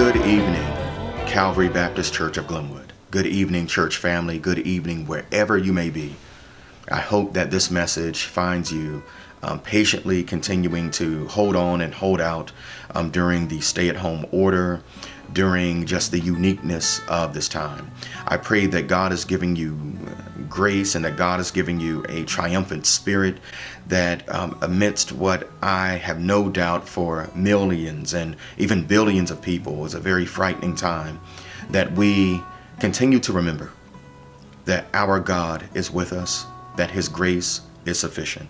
Good evening, Calvary Baptist Church of Glenwood. Good evening, church family. Good evening, wherever you may be. I hope that this message finds you patiently continuing to hold on and hold out during the stay-at-home order, during just the uniqueness of this time. I pray that God is giving you grace and that God is giving you a triumphant spirit that amidst what I have no doubt for millions and even billions of people is a very frightening time, that we continue to remember that our God is with us, that His grace is sufficient.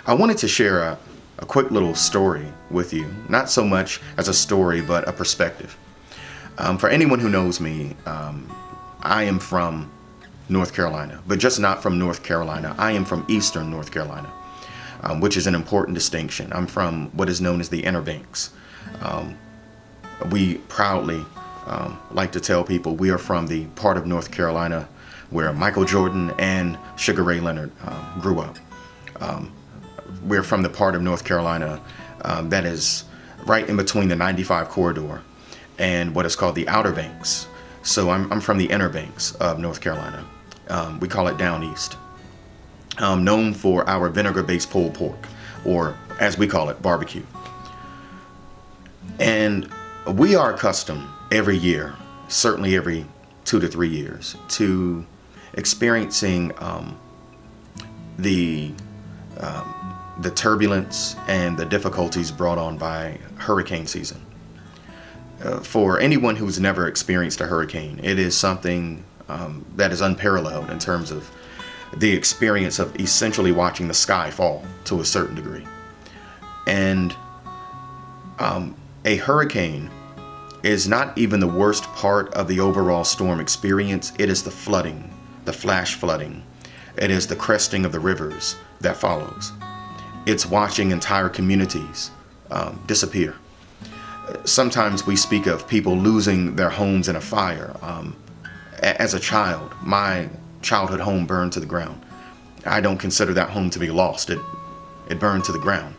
I wanted to share a quick little story with you, not so much as a story, but a perspective. For anyone who knows me, I am from North Carolina, but just not from North Carolina. I am from Eastern North Carolina, which is an important distinction. I'm from what is known as the Inner Banks. We proudly like to tell people we are from the part of North Carolina where Michael Jordan and Sugar Ray Leonard grew up. We're from the part of North Carolina that is right in between the 95 corridor and what is called the Outer Banks. So I'm from the Inner Banks of North Carolina. We call it Down East. Known for our vinegar-based pulled pork, or as we call it, barbecue. And we are accustomed every year, certainly every 2 to 3 years, to experiencing the turbulence and the difficulties brought on by hurricane season. For anyone who's never experienced a hurricane, it is something that is unparalleled in terms of the experience of essentially watching the sky fall to a certain degree. And a hurricane is not even the worst part of the overall storm experience. It is the flooding, the flash flooding. It is the cresting of the rivers that follows. It's watching entire communities disappear. Sometimes we speak of people losing their homes in a fire. As a child, my childhood home burned to the ground. I don't consider that home to be lost. It burned to the ground.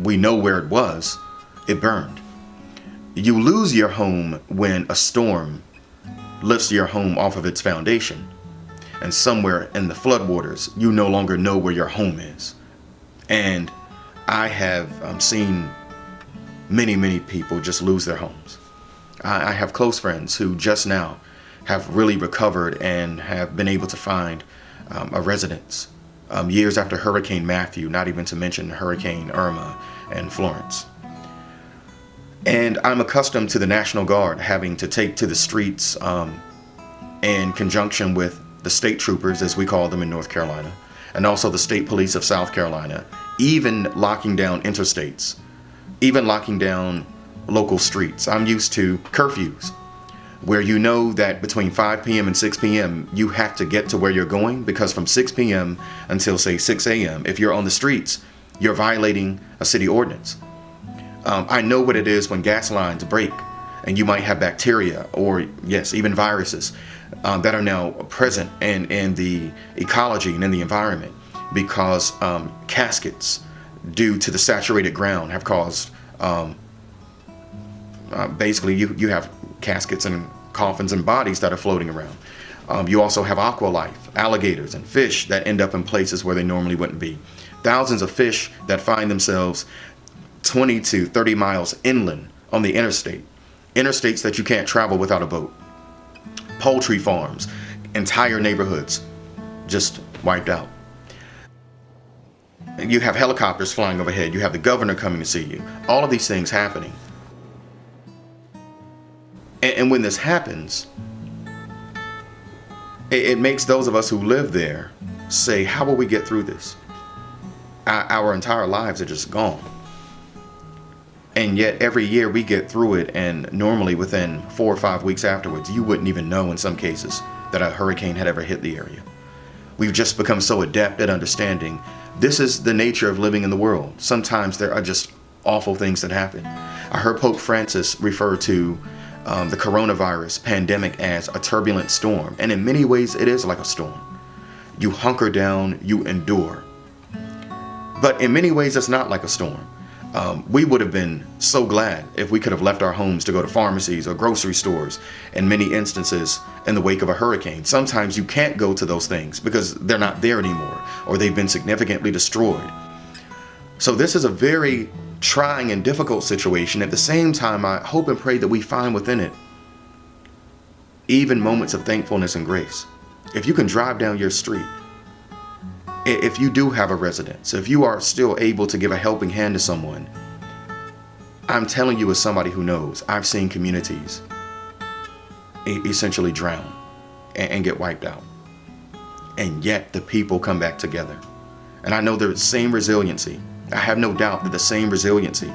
We know where it was. It burned. You lose your home when a storm lifts your home off of its foundation. And somewhere in the floodwaters, you no longer know where your home is. And I have seen many people just lose their homes. I have close friends who just now have really recovered and have been able to find a residence years after Hurricane Matthew, not even to mention Hurricane Irma and Florence. And I'm accustomed to the National Guard having to take to the streets in conjunction with the state troopers, as we call them in North Carolina, and also the state police of South Carolina, even locking down interstates, even locking down local streets. I'm used to curfews, where you know that between 5 p.m. and 6 p.m. you have to get to where you're going, because from 6 p.m. until say 6 a.m. if you're on the streets, you're violating a city ordinance. I know what it is when gas lines break and you might have bacteria or yes, even viruses that are now present in the ecology and in the environment, because caskets, due to the saturated ground, have caused basically you have caskets and coffins and bodies that are floating around. You also have aqua life, alligators and fish that end up in places where they normally wouldn't be. Thousands of fish that find themselves 20 to 30 miles inland on the interstates that you can't travel without a boat. Poultry farms, entire neighborhoods just wiped out. You have helicopters flying overhead. You have the governor coming to see you. All of these things happening. And when this happens, it makes those of us who live there say, how will we get through this? Our entire lives are just gone. And yet every year we get through it, and normally within 4 or 5 weeks afterwards, you wouldn't even know in some cases that a hurricane had ever hit the area. We've just become so adept at understanding this is the nature of living in the world. Sometimes there are just awful things that happen. I heard Pope Francis refer to the coronavirus pandemic as a turbulent storm. And in many ways, it is like a storm. You hunker down, you endure. But in many ways, it's not like a storm. We would have been so glad if we could have left our homes to go to pharmacies or grocery stores in many instances in the wake of a hurricane. Sometimes you can't go to those things because they're not there anymore, or they've been significantly destroyed. So this is a very trying and difficult situation. At the same time, I hope and pray that we find within it even moments of thankfulness and grace. If you can drive down your street, if you do have a residence, if you are still able to give a helping hand to someone, I'm telling you as somebody who knows, I've seen communities essentially drown and get wiped out. And yet the people come back together. And I know the same resiliency. I have no doubt that the same resiliency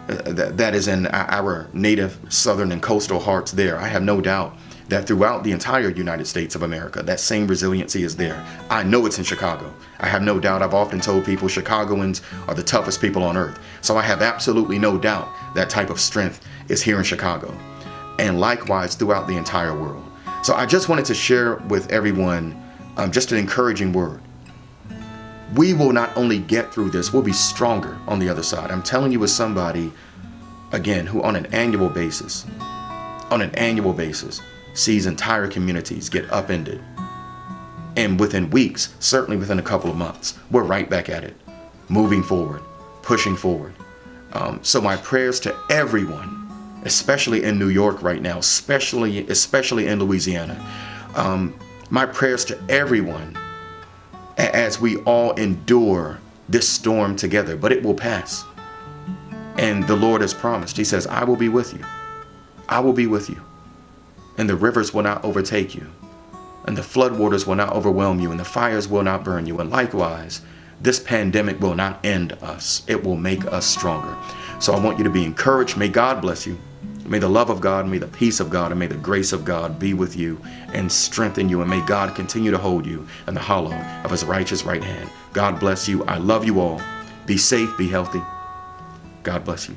that is in our native southern and coastal hearts there. I have no doubt that throughout the entire United States of America, that same resiliency is there. I know it's in Chicago. I have no doubt. I've often told people Chicagoans are the toughest people on earth. So I have absolutely no doubt that type of strength is here in Chicago, and likewise throughout the entire world. So I just wanted to share with everyone just an encouraging word. We will not only get through this, we'll be stronger on the other side. I'm telling you as somebody, again, who on an annual basis, sees entire communities get upended. And within weeks, certainly within a couple of months, we're right back at it, moving forward, pushing forward. So my prayers to everyone, especially in New York right now, especially in Louisiana. My prayers to everyone as we all endure this storm together, but it will pass. And the Lord has promised, He says, I will be with you. I will be with you. And the rivers will not overtake you. And the floodwaters will not overwhelm you. And the fires will not burn you. And likewise, this pandemic will not end us. It will make us stronger. So I want you to be encouraged. May God bless you. May the love of God, may the peace of God, and may the grace of God be with you and strengthen you. And may God continue to hold you in the hollow of His righteous right hand. God bless you. I love you all. Be safe, be healthy. God bless you.